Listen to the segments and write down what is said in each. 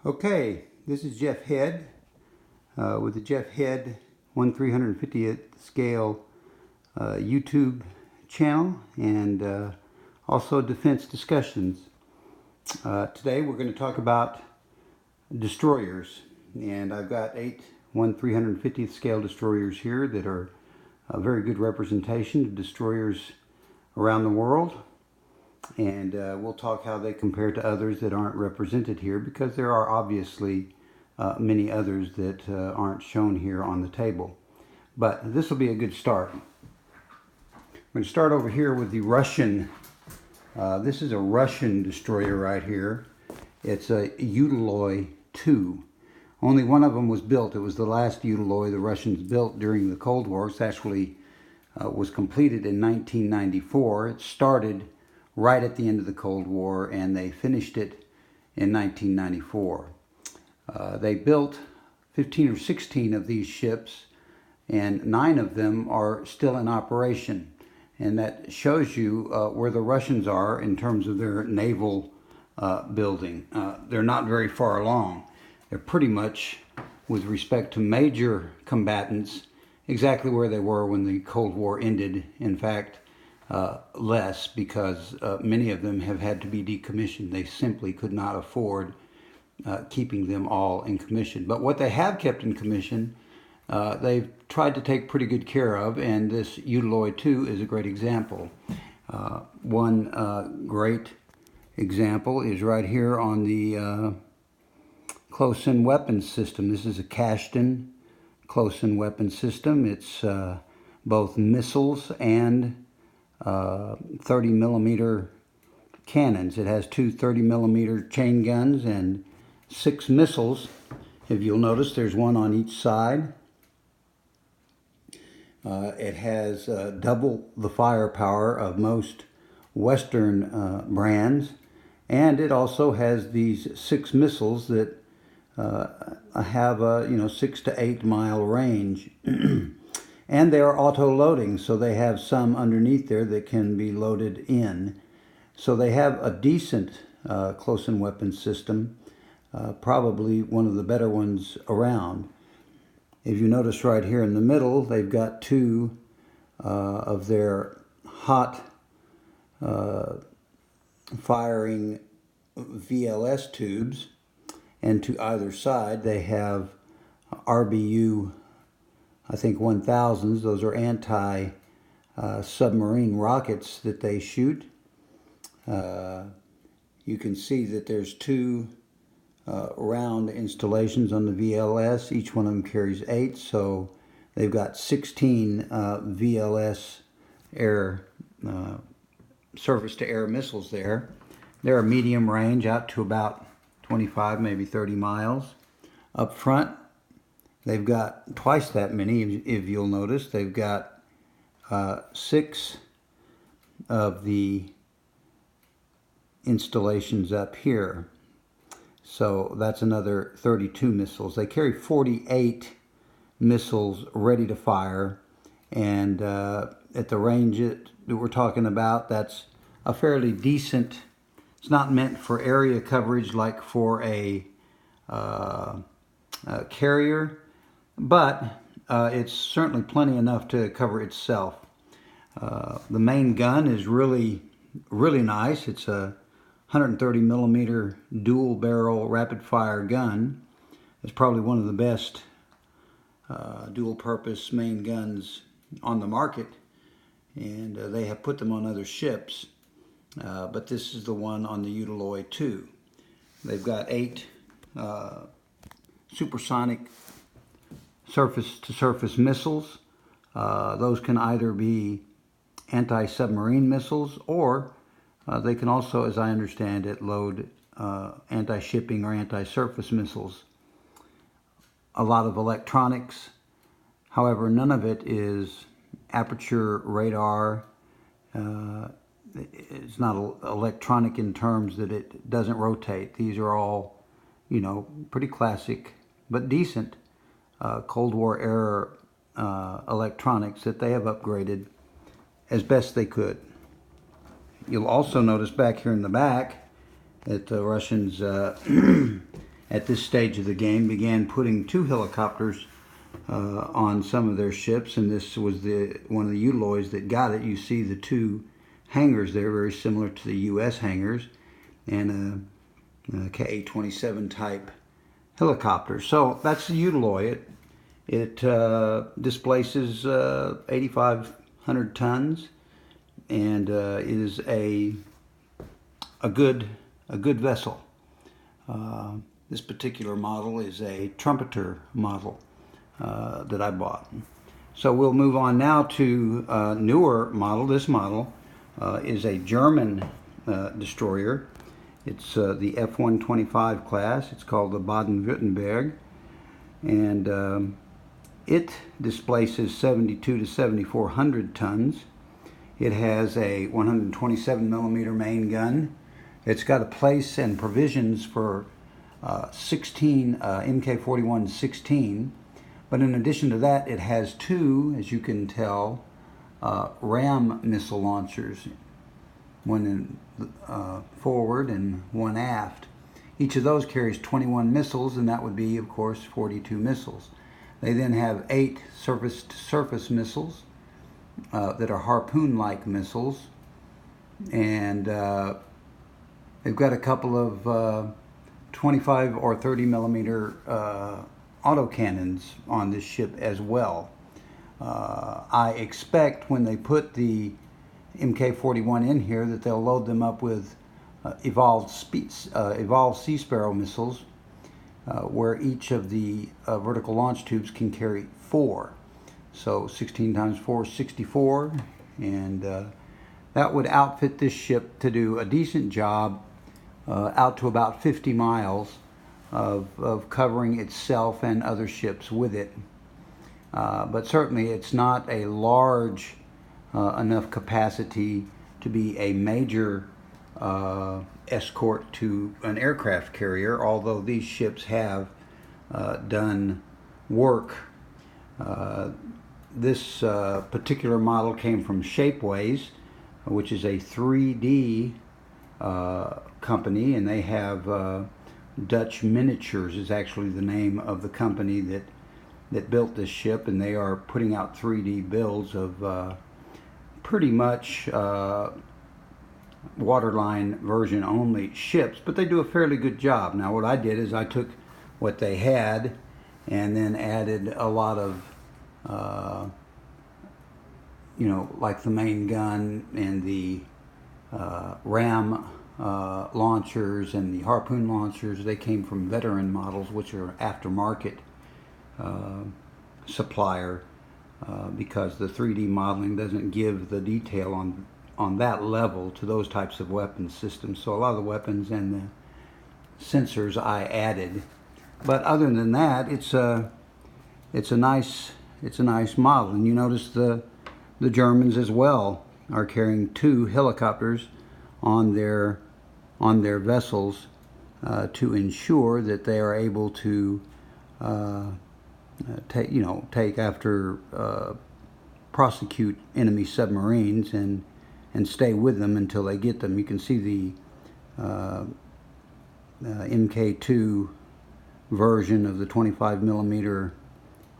Okay, this is Jeff Head with the Jeff Head 1/350th scale YouTube channel and also defense discussions. Today we're going to talk about destroyers, and I've got 8 1/350th scale destroyers here that are a very good representation of destroyers around the world. And we'll talk how they compare to others that aren't represented here, because there are obviously many others that aren't shown here on the table. But this will be a good start. I'm going to start over here with the Russian. This is a Russian destroyer right here. It's a Udaloy 2. Only one of them was built. It was the last Udaloy the Russians built during the Cold War. It actually was completed in 1994. It started right at the end of the Cold War, and they finished it in 1994. They built 15 or 16 of these ships, and 9 of them are still in operation. And that shows you where the Russians are in terms of their naval building. They're not very far along. They're pretty much, with respect to major combatants, exactly where they were when the Cold War ended. In fact, less, because many of them have had to be decommissioned. They simply could not afford keeping them all in commission. But what they have kept in commission, they've tried to take pretty good care of, and this Udaloy 2 is a great example. One great example is right here on the close-in weapons system. This is a Kashtan close-in weapon system. It's both missiles and 30 millimeter cannons. It has 2 30 millimeter chain guns and 6 missiles. If you'll notice, there's one on each side. It has double the firepower of most Western brands, and it also has these 6 missiles that have a 6 to 8 mile range. And they are auto-loading, so they have some underneath there that can be loaded in. So they have a decent close-in weapon system, probably one of the better ones around. If you notice right here in the middle, they've got 2 of their hot firing VLS tubes, and to either side they have RBU, I think 1000s. Those are anti-submarine rockets that they shoot. You can see that there's 2 round installations on the VLS. Each one of them carries 8, so they've got 16 VLS air surface-to-air missiles there. They're a medium range, out to about 25, maybe 30 miles. Up front, they've got twice that many, if you'll notice. They've got 6 of the installations up here. So that's another 32 missiles. They carry 48 missiles ready to fire. And at the range that we're talking about, that's a fairly decent. It's not meant for area coverage like for a carrier, but it's certainly plenty enough to cover itself. The main gun is really nice. It's a 130 millimeter dual barrel rapid fire gun. It's probably one of the best dual purpose main guns on the market, and they have put them on other ships, but this is the one on the Udaloy 2. They've got 8 supersonic surface-to-surface missiles. Those can either be anti-submarine missiles, or they can also, as I understand it, load anti-shipping or anti-surface missiles. A lot of electronics. However, none of it is aperture radar. It's not electronic in terms that it doesn't rotate. These are all, pretty classic but decent Cold War era electronics that they have upgraded as best they could. You'll also notice back here in the back that the Russians at this stage of the game, began putting 2 helicopters on some of their ships, and this was one of the Utiloids that got it. You see the 2 hangars there, very similar to the U.S. hangars, and a Ka-27 type helicopter. So that's the Utiloid. It displaces 8,500 tons, and is a good vessel. This particular model is a Trumpeter model that I bought. So we'll move on now to a newer model. This model is a German destroyer. It's the F-125 class. It's called the Baden-Württemberg, and it displaces 7,200 to 7,400 tons. It has a 127 millimeter main gun. It's got a place and provisions for 16 Mk-41 16, but in addition to that, it has 2, as you can tell, ram missile launchers, one in forward and one aft. Each of those carries 21 missiles, and that would be, of course, 42 missiles. They then have 8 surface-to-surface missiles that are harpoon-like missiles, and they've got a couple of 25 or 30 millimeter autocannons on this ship as well. I expect when they put the Mk-41 in here that they'll load them up with evolved Sea Sparrow missiles, where each of the vertical launch tubes can carry 4. So 16 times 4 is 64, and that would outfit this ship to do a decent job out to about 50 miles of covering itself and other ships with it. But certainly it's not a large enough capacity to be a major escort to an aircraft carrier, although these ships have done work. This particular model came from Shapeways, which is a 3D company, and they have Dutch Miniatures is actually the name of the company that built this ship, and they are putting out 3D builds of pretty much waterline version only ships, but they do a fairly good job. Now what I did is I took what they had and then added a lot of like the main gun and the ram launchers and the harpoon launchers. They came from Veteran models, which are aftermarket supplier, because the 3D modeling doesn't give the detail on that level to those types of weapon systems. So a lot of the weapons and the sensors I added, but other than that, it's a nice model. And you notice the Germans as well are carrying 2 helicopters on their vessels to ensure that they are able to prosecute enemy submarines and stay with them until they get them. You can see the Mk-2 version of the 25 millimeter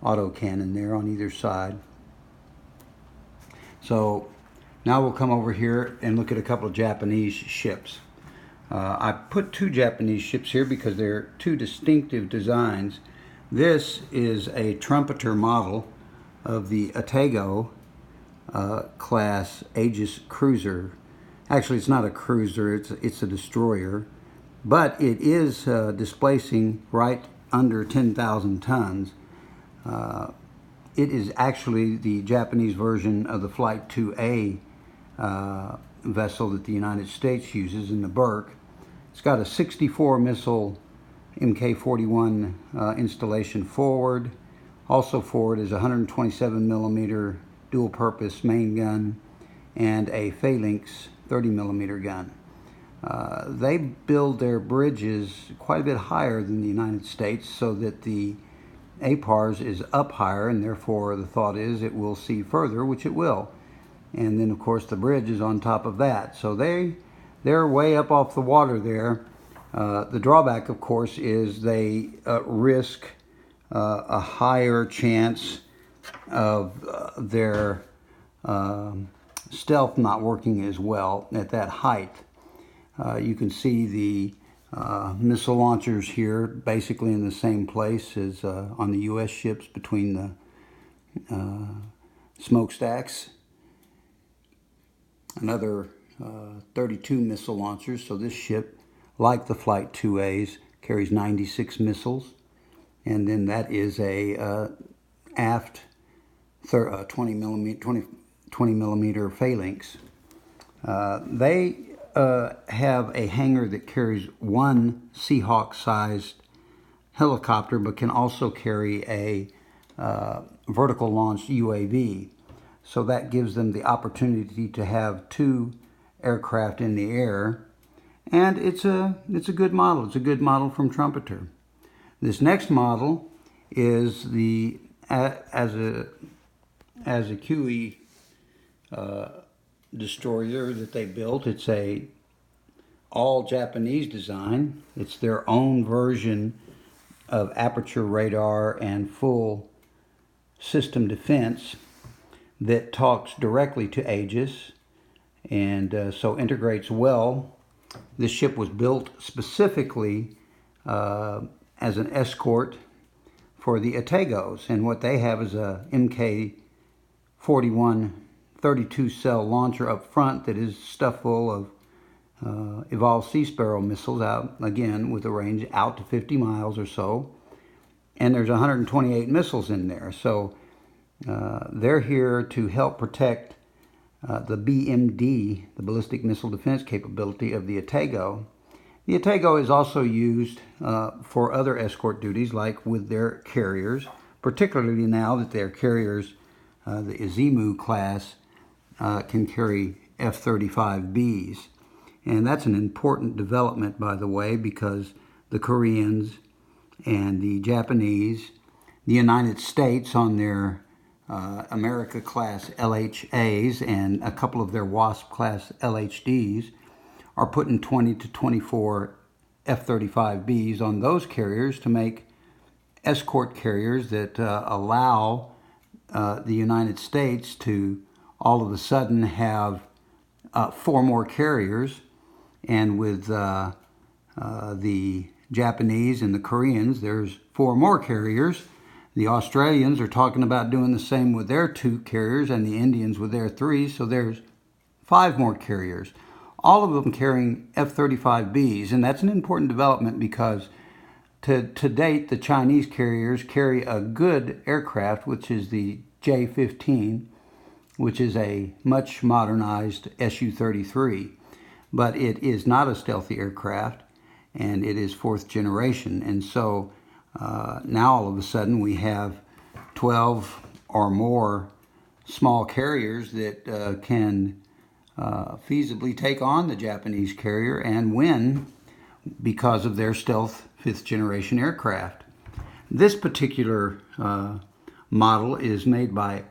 autocannon there on either side. So now we'll come over here and look at a couple of Japanese ships. I put 2 Japanese ships here because they're 2 distinctive designs. This is a Trumpeter model of the Atago class Aegis Cruiser. Actually, it's not a cruiser, it's a destroyer, but it is displacing right under 10,000 tons. It is actually the Japanese version of the Flight 2A vessel that the United States uses in the Burke. It's got a 64 missile Mk-41 installation forward. Also forward is a 127 millimeter dual purpose main gun and a Phalanx 30 millimeter gun. They build their bridges quite a bit higher than the United States so that the APARS is up higher, and therefore the thought is it will see further, which it will. And then of course the bridge is on top of that. So they're way up off the water there, The drawback, of course, is they risk a higher chance of their stealth not working as well at that height. You can see the missile launchers here basically in the same place as on the U.S. ships between the smokestacks. Another 32 missile launchers. So this ship, like the Flight 2As, carries 96 missiles. And then that is a aft 20 millimeter Phalanx. They have a hangar that carries one Seahawk-sized helicopter, but can also carry a vertical launched UAV. So that gives them the opportunity to have two aircraft in the air, and it's a good model. It's a good model from Trumpeter. This next model is the as a QE destroyer that they built. It's a all Japanese design. It's their own version of aperture radar and full system defense that talks directly to Aegis, and so integrates well. This ship was built specifically as an escort for the Atagos, and what they have is a Mk-41 32 cell launcher up front that is stuffed full of Evolved Sea Sparrow missiles, out again with a range out to 50 miles or so, and there's 128 missiles in there. So they're here to help protect the BMD, the ballistic missile defense capability of the Atago. The Atago is also used for other escort duties, like with their carriers, particularly now that their carriers, the Izumo class, can carry F-35Bs. And that's an important development, by the way, because the Koreans and the Japanese, the United States on their America class LHAs and a couple of their WASP class LHDs are putting 20 to 24 F-35Bs on those carriers to make escort carriers that allow the United States to all of a sudden have 4 more carriers. And with the Japanese and the Koreans, there's 4 more carriers. The Australians are talking about doing the same with their 2 carriers, and the Indians with their 3, so there's 5 more carriers, all of them carrying F-35Bs. And that's an important development because to date, the Chinese carriers carry a good aircraft, which is the J-15, which is a much modernized Su-33. But it is not a stealthy aircraft, and it is 4th generation. And so now all of a sudden we have 12 or more small carriers that can feasibly take on the Japanese carrier and win because of their stealth 5th generation aircraft. This particular model is made by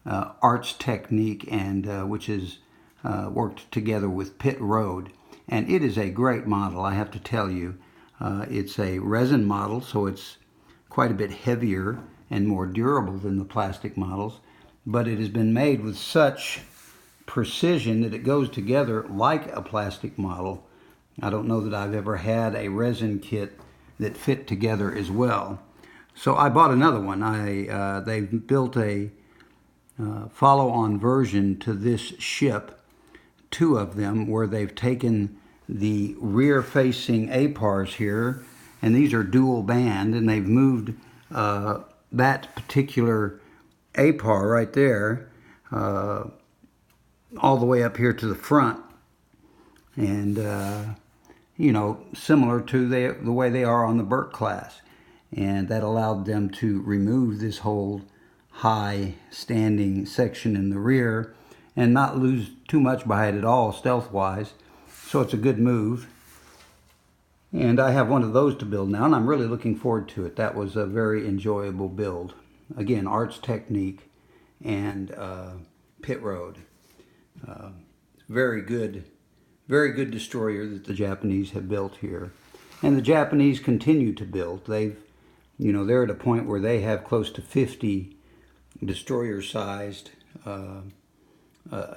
Arts Technique, and which is worked together with Pit Road, and it is a great model, I have to tell you. It's a resin model, so it's quite a bit heavier and more durable than the plastic models, but it has been made with such precision that it goes together like a plastic model. I don't know that I've ever had a resin kit that fit together as well. So I bought another one. They've built a follow-on version to this ship, 2 of them, where they've taken the rear-facing APARs here, and these are dual band, and they've moved that particular APAR right there all the way up here to the front, and you know, similar to the way they are on the Burke class, and that allowed them to remove this whole high standing section in the rear and not lose too much by it at all stealth wise. So it's a good move, and I have one of those to build now, and I'm really looking forward to it. That was a very enjoyable build. Again, Arts Technique and Pit Road. Very good destroyer that the Japanese have built here. And the Japanese continue to build. They're at a point where they have close to 50 destroyer-sized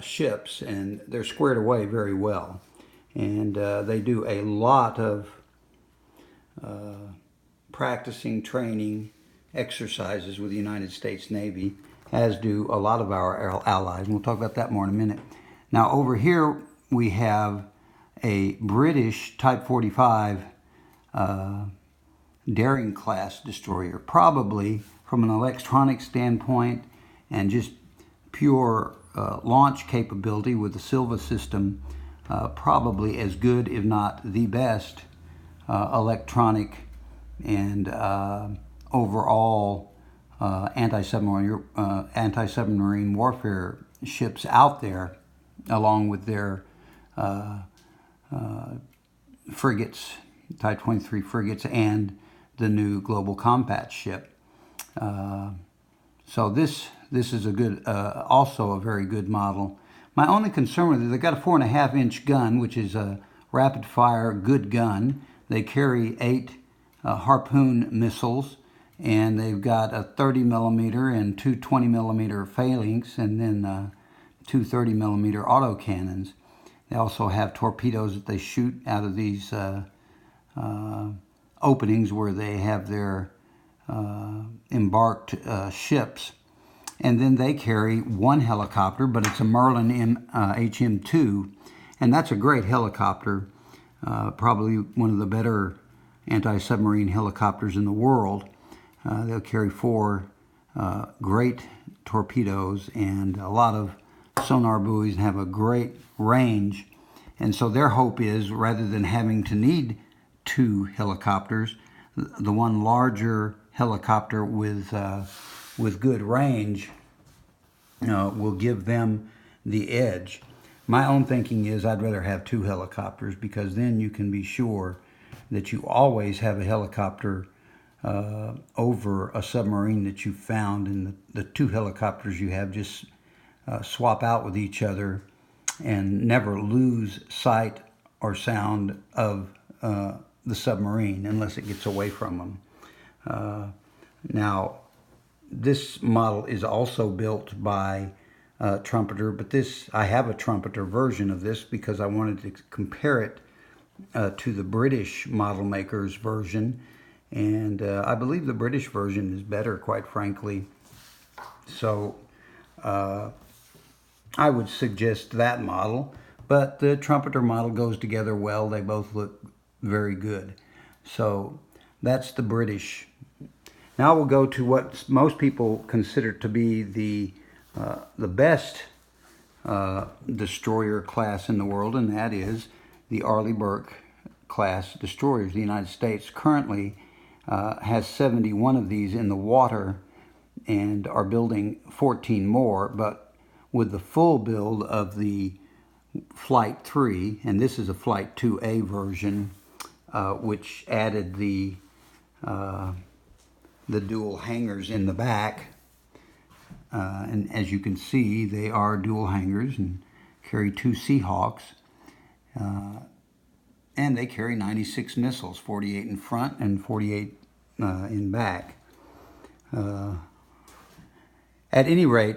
ships, and they're squared away very well. And they do a lot of practicing, training, exercises with the United States Navy, as do a lot of our allies. And we'll talk about that more in a minute. Now over here we have a British Type 45 Daring class destroyer, probably from an electronic standpoint and just pure launch capability with the Silva system, probably as good, if not the best, electronic and overall anti-submarine warfare ships out there, along with their frigates, Type 23 frigates, and the new Global Combat ship. So this is a good, also a very good model. My only concern with it, they've got a 4.5-inch gun, which is a rapid-fire good gun. They carry 8 Harpoon missiles, and they've got a 30mm and 2 20mm Phalanx, and then 2 30mm autocannons. They also have torpedoes that they shoot out of these openings where they have their embarked ships. And then they carry 1 helicopter, but it's a Merlin HM2, and that's a great helicopter, probably one of the better anti-submarine helicopters in the world. They'll carry 4 great torpedoes and a lot of sonar buoys and have a great range. And so their hope is, rather than having to need 2 helicopters, the one larger helicopter with good range will give them the edge. My own thinking is I'd rather have 2 helicopters, because then you can be sure that you always have a helicopter over a submarine that you found, and the 2 helicopters you have just swap out with each other and never lose sight or sound of the submarine unless it gets away from them. Now, this model is also built by Trumpeter, but I have a Trumpeter version of this because I wanted to compare it to the British model maker's version, and I believe the British version is better, quite frankly. So I would suggest that model, but the Trumpeter model goes together well. They both look very good. So that's the British. Now we'll go to what most people consider to be the best destroyer class in the world, and that is the Arleigh Burke class destroyers. The United States currently has 71 of these in the water and are building 14 more, but with the full build of the Flight 3, and this is a Flight 2A version, which added the dual hangars in the back. And as you can see, they are dual hangars and carry 2 Seahawks. And they carry 96 missiles, 48 in front and 48 in back. At any rate,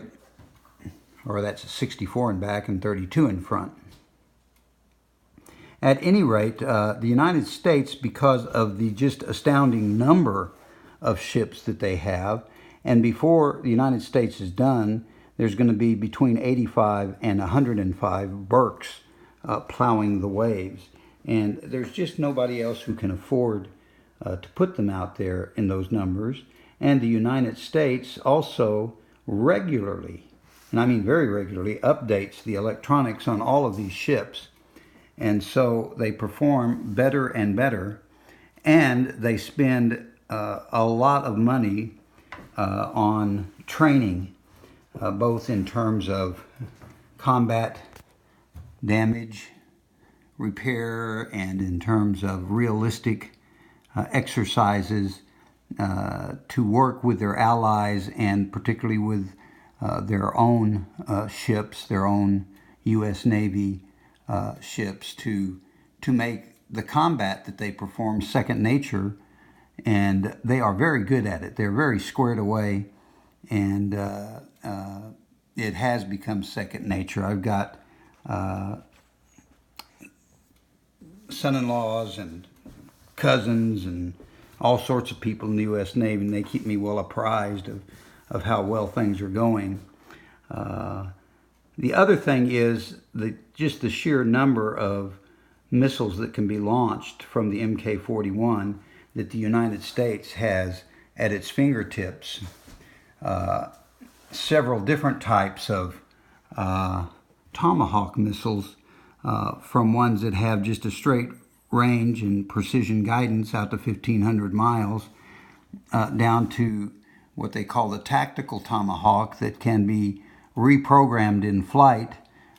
or that's 64 in back and 32 in front. At any rate, the United States, because of the just astounding number of ships that they have, and before the United States is done, there's going to be between 85 and 105 Burkes plowing the waves. And there's just nobody else who can afford to put them out there in those numbers. And the United States also regularly, and I mean very regularly, updates the electronics on all of these ships. And so they perform better and better, and they spend a lot of money on training, both in terms of combat damage, repair, and in terms of realistic exercises to work with their allies, and particularly with their own ships, their own U.S. Navy ships, to make the combat that they perform second nature, and they are very good at it. They're very squared away, and it has become second nature. I've got son-in-laws and cousins and all sorts of people in the U.S. Navy, and they keep me well apprised of how well things are going. The other thing is just the sheer number of missiles that can be launched from the Mk-41 that the United States has at its fingertips. Several different types of Tomahawk missiles, from ones that have just a straight range and precision guidance out to 1,500 miles, down to what they call the tactical Tomahawk that can be reprogrammed in flight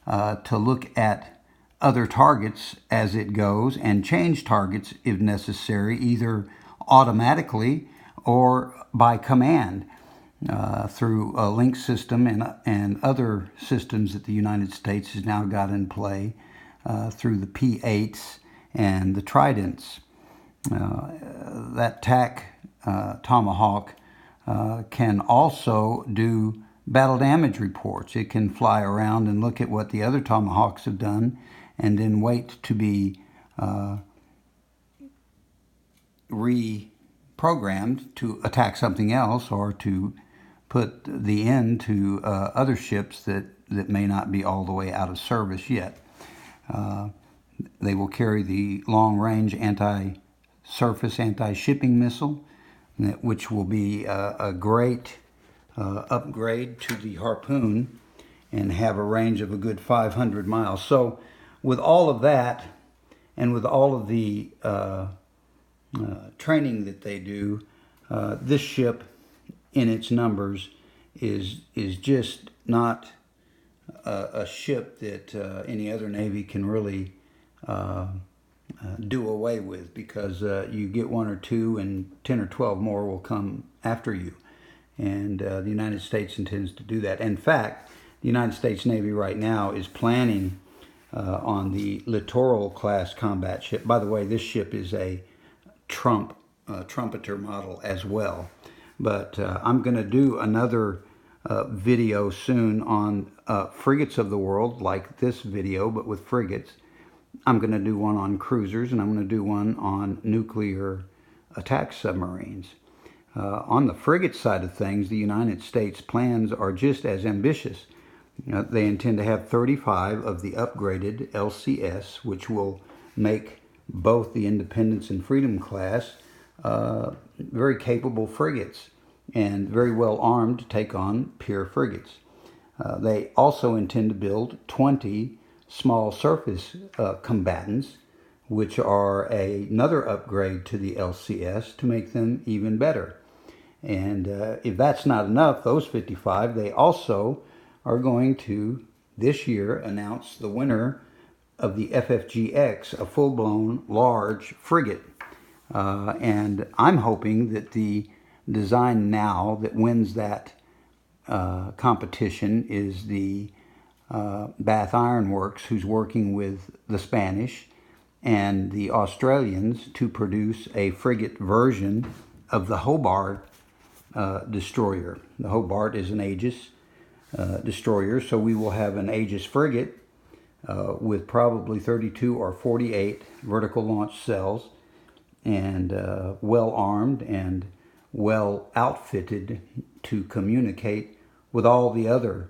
to look at other targets as it goes and change targets if necessary, either automatically or by command through a link system and other systems that the United States has now got in play through the P-8s and the Tridents. That TAC Tomahawk can also do battle damage reports. It can fly around and look at what the other Tomahawks have done and then wait to be reprogrammed to attack something else or to put the end to other ships that may not be all the way out of service yet. They will carry the long-range anti-surface, anti-shipping missile, which will be a great upgrade to the Harpoon and have a range of a good 500 miles. So with all of that and with all of the training that they do, this ship in its numbers is just not a ship that any other Navy can really do away with, because you get one or two and 10 or 12 more will come after you. And the United States intends to do that. In fact, the United States Navy right now is planning on the Littoral class combat ship. By the way, this ship is a Trumpeter model as well. But I'm going to do another video soon on frigates of the world, like this video, but with frigates. I'm going to do one on cruisers, and I'm going to do one on nuclear attack submarines. On the frigate side of things, the United States plans are just as ambitious. They intend to have 35 of the upgraded LCS, which will make both the Independence and Freedom class very capable frigates and very well armed to take on peer frigates. They also intend to build 20 small surface combatants, which are another upgrade to the LCS to make them even better. And if that's not enough, those 55, they also are going to, this year, announce the winner of the FFGs, a full-blown large frigate. And I'm hoping that the design now that wins that competition is the Bath Iron Works, who's working with the Spanish and the Australians to produce a frigate version of the Hobart destroyer. The Hobart is an Aegis destroyer, so we will have an Aegis frigate with probably 32 or 48 vertical launch cells, and well armed and well outfitted to communicate with all the other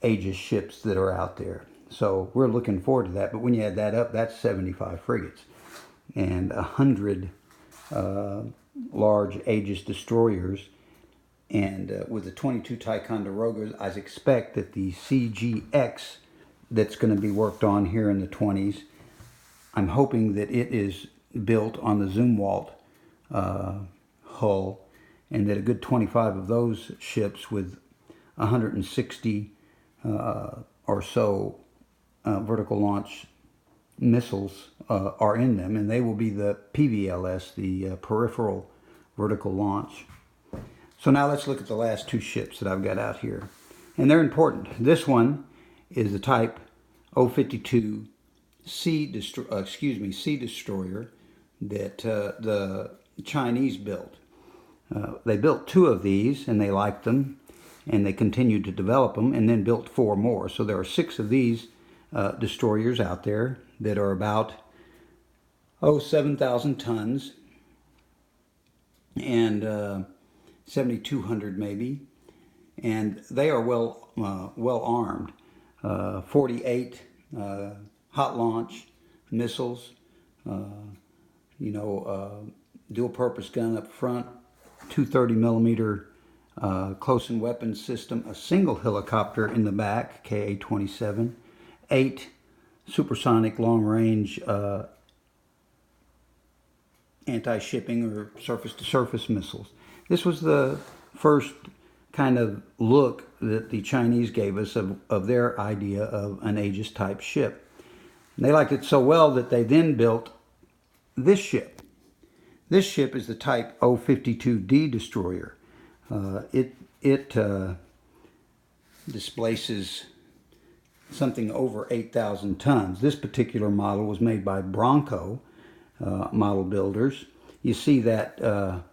Aegis ships that are out there. So we're looking forward to that. But when you add that up, that's 75 frigates and 100 large Aegis destroyers. And with the 22 Ticonderogas, I expect that the CGX that's going to be worked on here in the 20s, I'm hoping that it is built on the Zumwalt hull, and that a good 25 of those ships with 160 or so vertical launch missiles are in them, and they will be the PVLS, the peripheral vertical launch. So now let's look at the last two ships that I've got out here, and they're important. This one is the type 052 sea destroyer that the Chinese built. They built 2 of these, and they liked them, and they continued to develop them, and then built 4 more. So there are 6 of these destroyers out there that are about 7,000 tons and 7,200 maybe, and they are well armed. 48 hot launch missiles, dual purpose gun up front, 230 millimeter close-in weapon system, a single helicopter in the back, Ka-27, 8 supersonic long-range anti-shipping or surface-to-surface missiles. This was the first kind of look that the Chinese gave us of their idea of an Aegis type ship. And they liked it so well that they then built this ship. This ship is the type O-52D destroyer. It displaces something over 8,000 tons. This particular model was made by Bronco model builders. You see that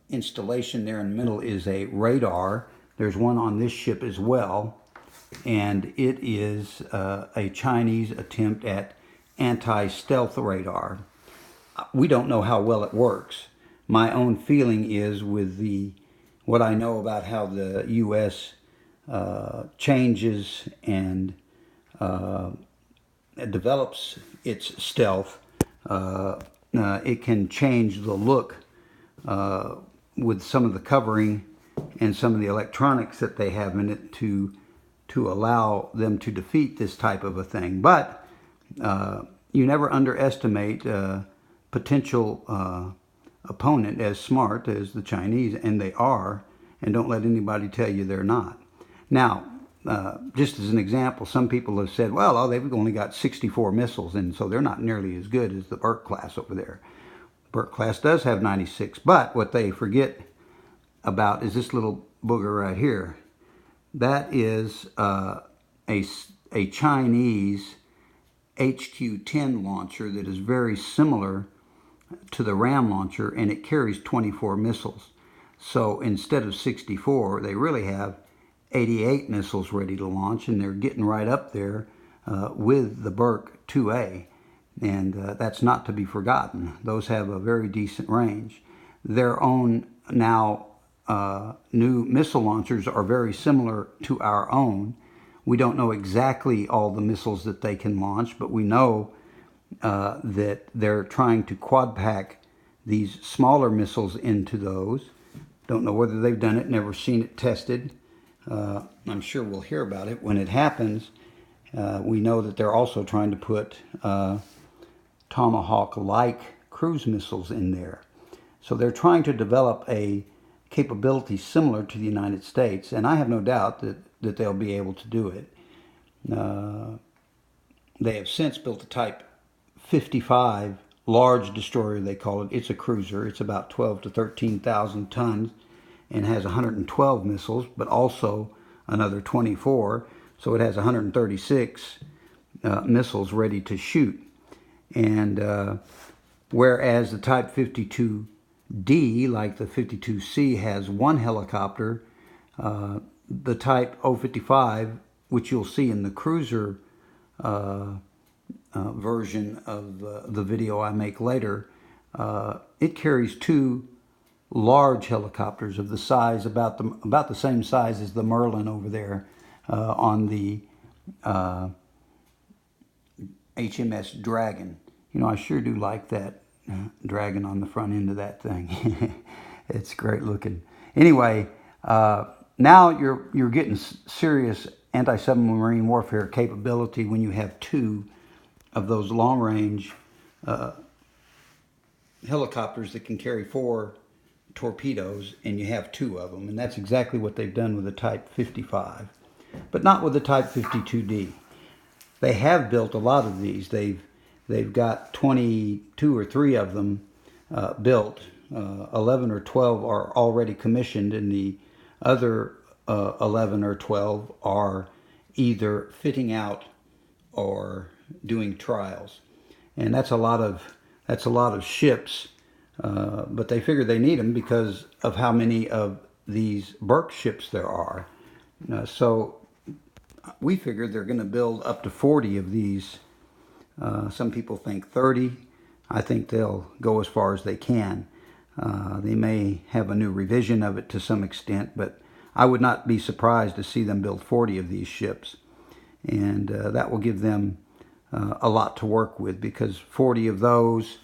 installation there in the middle is a radar. There's one on this ship as well, and it is a Chinese attempt at anti-stealth radar. We don't know how well it works. My own feeling is with what I know about how the U.S. Changes and develops its stealth, it can change the look with some of the covering and some of the electronics that they have in it to allow them to defeat this type of a thing. But you never underestimate a potential opponent as smart as the Chinese, and they are, and don't let anybody tell you they're not. Now, just as an example, some people have said, well, they've only got 64 missiles, and so they're not nearly as good as the Burke class over there. Burke class does have 96, but what they forget about is this little booger right here. That is a Chinese HQ-10 launcher that is very similar to the Ram launcher, and it carries 24 missiles. So instead of 64, they really have 88 missiles ready to launch, and they're getting right up there with the Burke 2A. And that's not to be forgotten. Those have a very decent range. Their own now new missile launchers are very similar to our own. We don't know exactly all the missiles that they can launch, but we know that they're trying to quad pack these smaller missiles into those. Don't know whether they've done it, never seen it tested. I'm sure we'll hear about it when it happens. We know that they're also trying to put Tomahawk-like cruise missiles in there. So they're trying to develop a capability similar to the United States, and I have no doubt that they'll be able to do it. They have since built a Type 55 large destroyer, they call it. It's a cruiser. It's about 12 to 13,000 tons and has 112 missiles, but also another 24. So it has 136 missiles ready to shoot. And whereas the Type 52D, like the 52C, has 1 helicopter, the Type O-55, which you'll see in the cruiser version of the video I make later, it carries 2 large helicopters of the size, about the same size as the Merlin over there on the HMS Dragon. You know, I sure do like that dragon on the front end of that thing. It's great looking. Anyway, now you're getting serious anti-submarine warfare capability when you have 2 of those long-range helicopters that can carry 4 torpedoes, and you have 2 of them, and that's exactly what they've done with the Type 55, but not with the Type 52D. They have built a lot of these. They've got 22 or 3 of them built. 11 or 12 are already commissioned, and the other 11 or 12 are either fitting out are doing trials, and that's a lot of ships. But they figure they need them because of how many of these Burke ships there are. So we figured they're going to build up to 40 of these. Some people think 30. I think they'll go as far as they can. They may have a new revision of it to some extent, but I would not be surprised to see them build 40 of these ships. And that will give them a lot to work with, because 40 of those,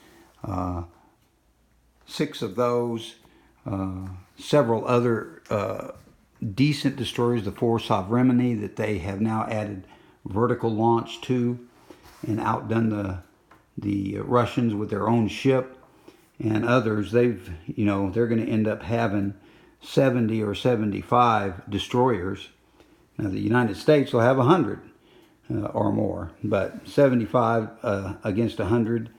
6 of those, several other decent destroyers, the 4 Sovereignty that they have now added vertical launch to, and outdone the Russians with their own ship, and others. They're going to end up having 70 or 75 destroyers. Now the United States will have 100 or more, but 75 against 100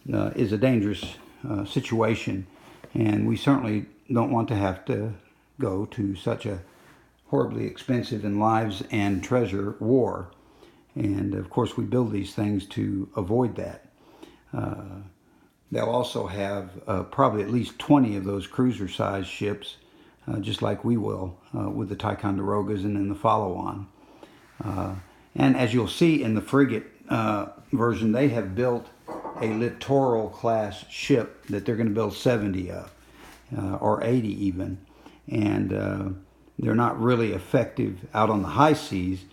is a dangerous situation, and we certainly don't want to have to go to such a horribly expensive in lives and treasure war. And of course we build these things to avoid that. They'll also have probably at least 20 of those cruiser-sized ships, just like we will with the Ticonderogas and then the follow-on. And as you'll see in the frigate version, they have built a littoral-class ship that they're going to build 70 of, or 80 even. And they're not really effective out on the high seas,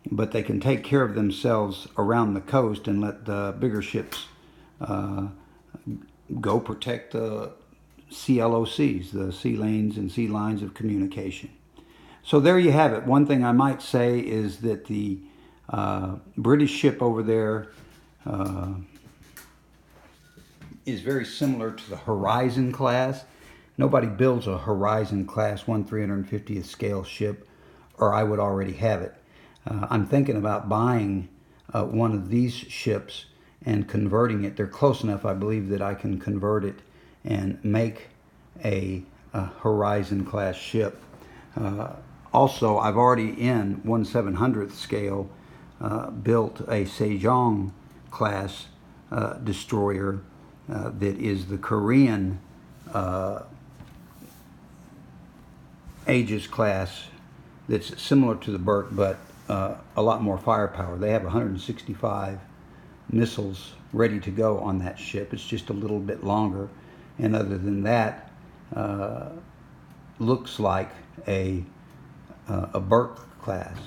but they can take care of themselves around the coast and let the bigger ships go protect the CLOCs, the sea lanes and sea lines of communication. So there you have it. One thing I might say is that the British ship over there is very similar to the Horizon class. Nobody builds a Horizon class 1/350th scale ship, or I would already have it. I'm thinking about buying one of these ships and converting it. They're close enough, I believe, that I can convert it and make a Horizon class ship. Also, I've already in 1/700th scale built a Sejong class destroyer that is the Korean Aegis class, that's similar to the Burke, but a lot more firepower. They have 165 missiles ready to go on that ship. It's just a little bit longer, and other than that, looks like a Burke class,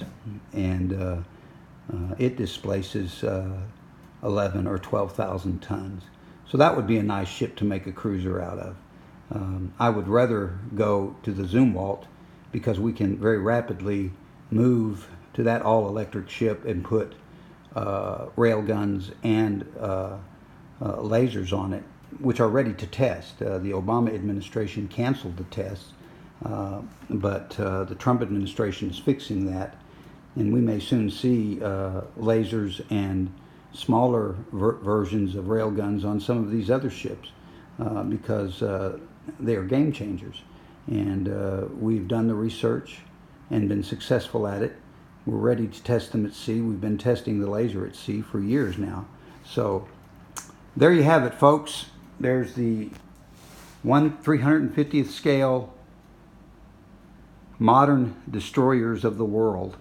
and it displaces 11 or 12,000 tons. So that would be a nice ship to make a cruiser out of. I would rather go to the Zumwalt, because we can very rapidly move to that all-electric ship and put rail guns and lasers on it, which are ready to test. The Obama administration canceled the tests, but the Trump administration is fixing that, and we may soon see lasers and smaller versions of rail guns on some of these other ships, because they are game changers. And we've done the research and been successful at it. We're ready to test them at sea. We've been testing the laser at sea for years now. So there you have it, folks. There's the 1/350th scale modern destroyers of the world.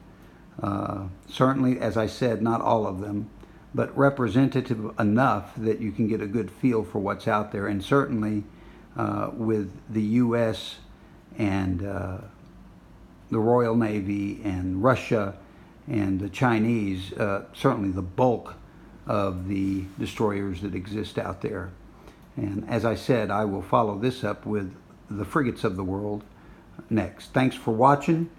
Certainly, as I said, not all of them, but representative enough that you can get a good feel for what's out there. And certainly with the U.S. and the Royal Navy and Russia and the Chinese, certainly the bulk of the destroyers that exist out there. And as I said, I will follow this up with the frigates of the world next. Thanks for watching.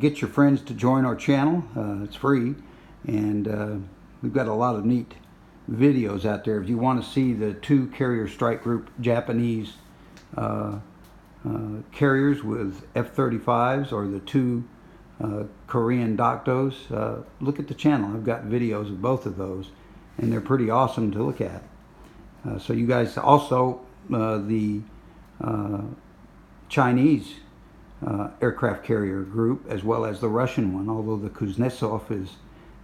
Get your friends to join our channel. It's free, and we've got a lot of neat videos out there. If you want to see the 2 carrier strike group Japanese carriers with F-35s, or the 2 Korean Dokdos, look at the channel. I've got videos of both of those, and they're pretty awesome to look at. So you guys also, the Chinese aircraft carrier group, as well as the Russian one, although the Kuznetsov is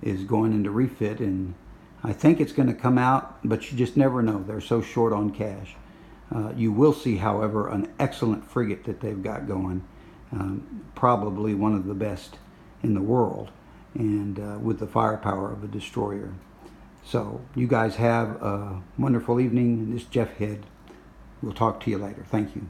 is going into refit, and I think it's going to come out, but you just never know. They're so short on cash. You will see, however, an excellent frigate that they've got going, probably one of the best in the world, and with the firepower of a destroyer. So you guys have a wonderful evening. This is Jeff Head. We'll talk to you later. Thank you.